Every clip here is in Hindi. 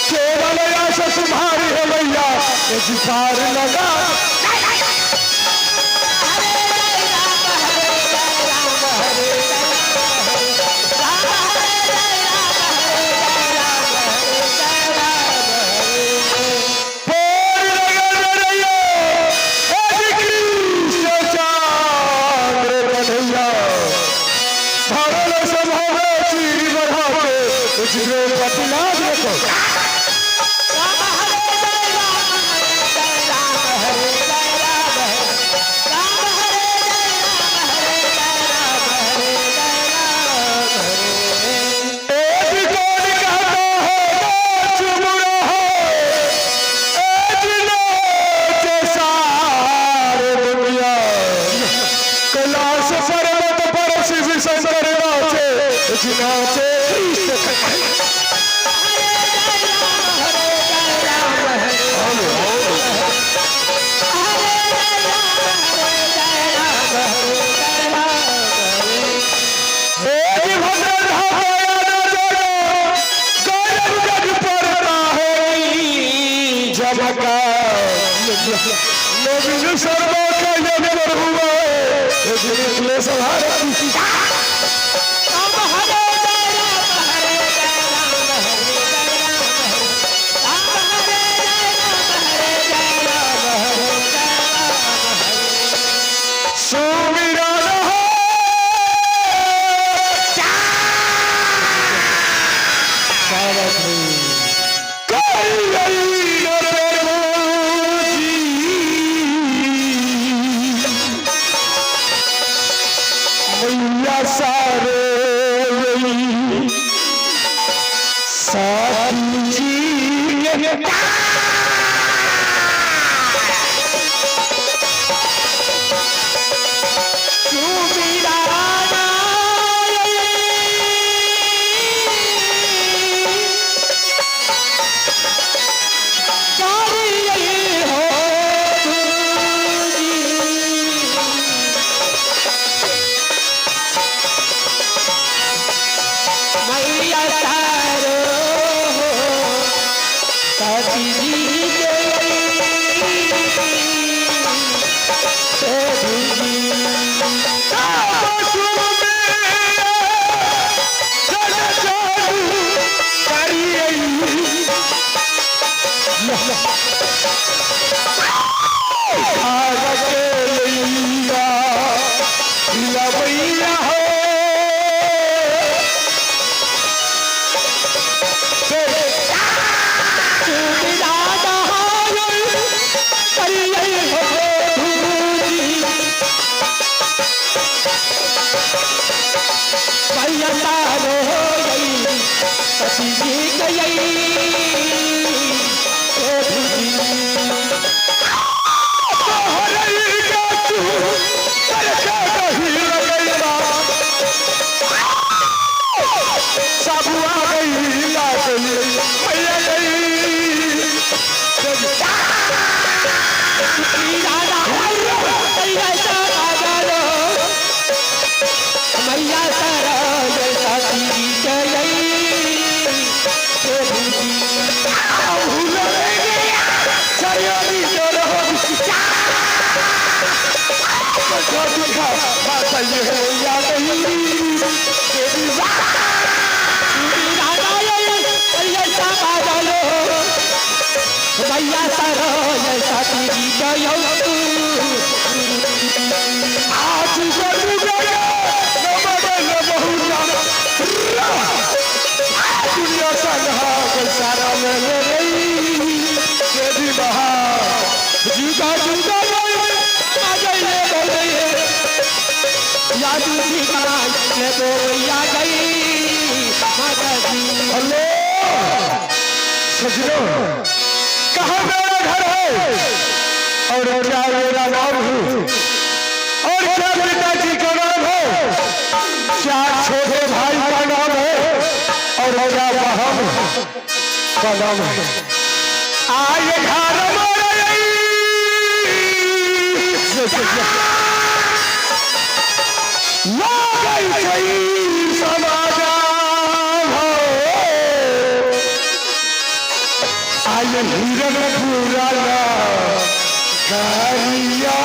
केवल आश तुम्हारी है मैया जिकार लगा Yes, कहिए भैया सारा ऐसा तेरी जय आज दुनिया सारा मेरी बहा जुदा जुदा यादू जी ले तो या गई हेलो सजनो कहाँ मेरा घर है और क्या मेरा नाम है और क्या पिताजी का नाम है क्या छोटे भाई का नाम है और क्या बहन का नाम है आए घर हीरन पूरा कारिया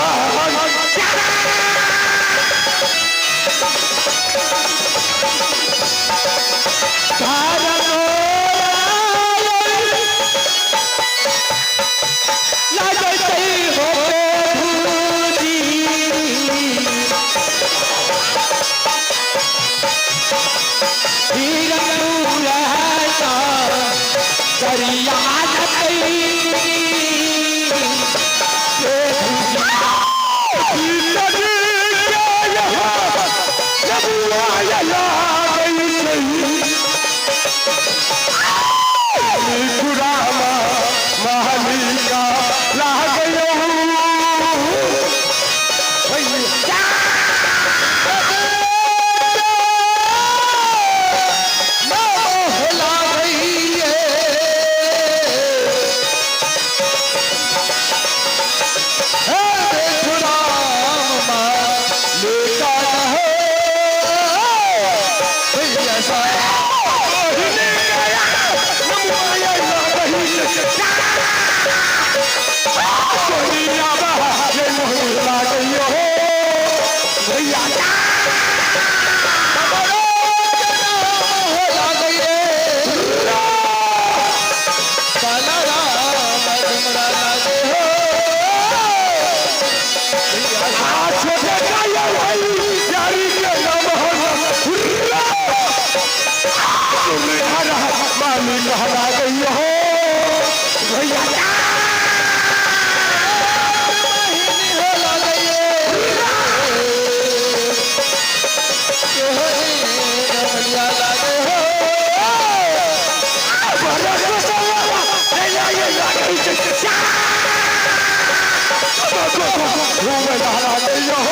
घूम डाला नहीं हो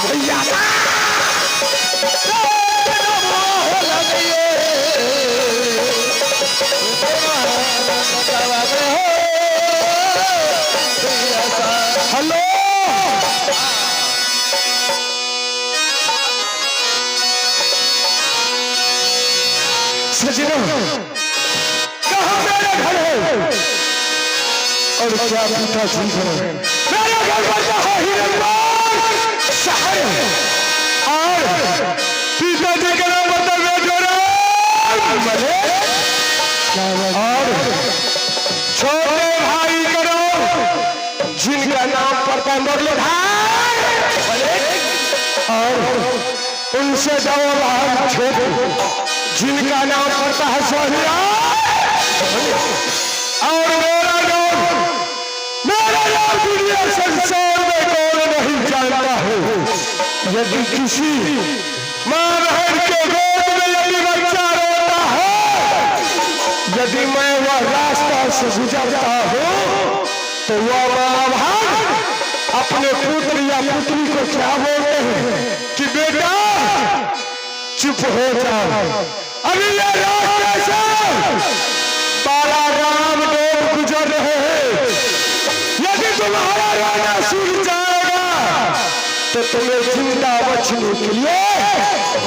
भैया हेलो सजना कहाँ मेरा घर है और क्या पिता जी है मेरा घर बनता है हिरनवार शहर और पिता जी का नाम बता और छोटे भाई करो जिनका नाम पड़ता है मुरलीधर और उनसे दो भाई छोटे जिनका नाम पड़ता है सोहिया और मेरा नाम दुनिया संसार में कौन नहीं जानता है। यदि किसी माँ बहन के गोद में यदि बच्चा रोता है यदि मैं वह रास्ता से गुजरता हूँ तो वह माँ बहन अपने पुत्र या पुत्री को क्या बोलते हैं कि बेटा चुप हो जाओ अभी ये रास्ते से बालाराम लोग गुजर रहे हैं यदि तुम्हारा रोना सुन जाएगा तो तुम्हें जिंदा बचने के लिए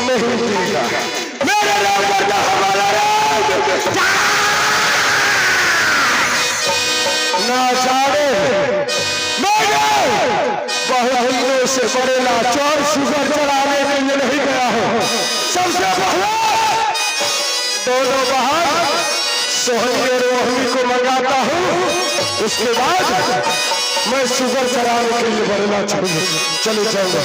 नहीं देगा मेरे राम का हमारा राम ना जाने बहुत दिनों से बड़े लाचार शुगर चलाने के लिए नहीं गया हूँ सबसे पहले दोनों बहन सोहनी और रोहिणी को मंगाता हूँ उसके बाद मैं शुगर चलाने के लिए बड़े लाचार चले जाऊंगा।